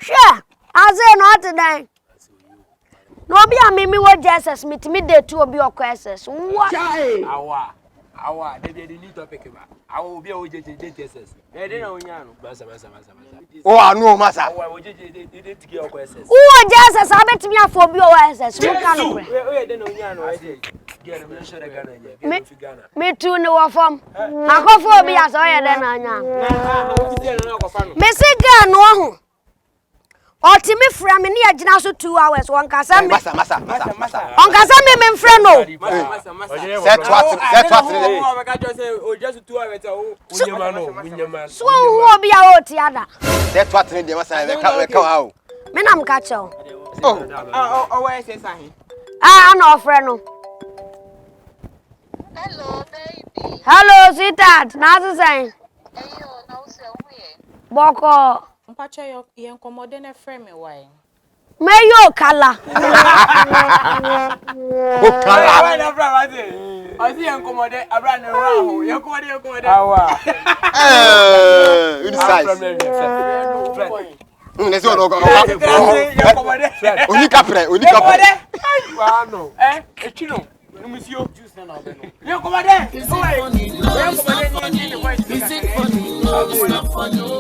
Sure. I say not today. No be a mimi what Jesus meet me day to be your questions. What? Our, they need to pick him up. I will be a Jesus. They didn't know. Oh, I know, Massa. Oh, did to your questions. Oh, Jesus, I bet me for your SS. You can't. Me too, no form. I go for me as I am. Missy girl, no. Or Timmy from me near Jinaso 2 hours. One Cassam, Massa. on Cassam, me friend. Set what? Just 2 hours. So who will be out yada? Set what in the Massa. Cow. Menam catch you. Oh, where is I? Ah, no, friend. Hello, baby. Hello, sweetheart. Nazi saying. Ayo, no se we. Boko. Mpacha yo yenkomode na frame why. Mayo kala. O kala. Why na bra wate? I see yenkomode abra na raho. Yenkomode. Awa. Good size. Let's go. Unika. Wow, no. Echino. Monsieur, juice na obeno. Yenkomode.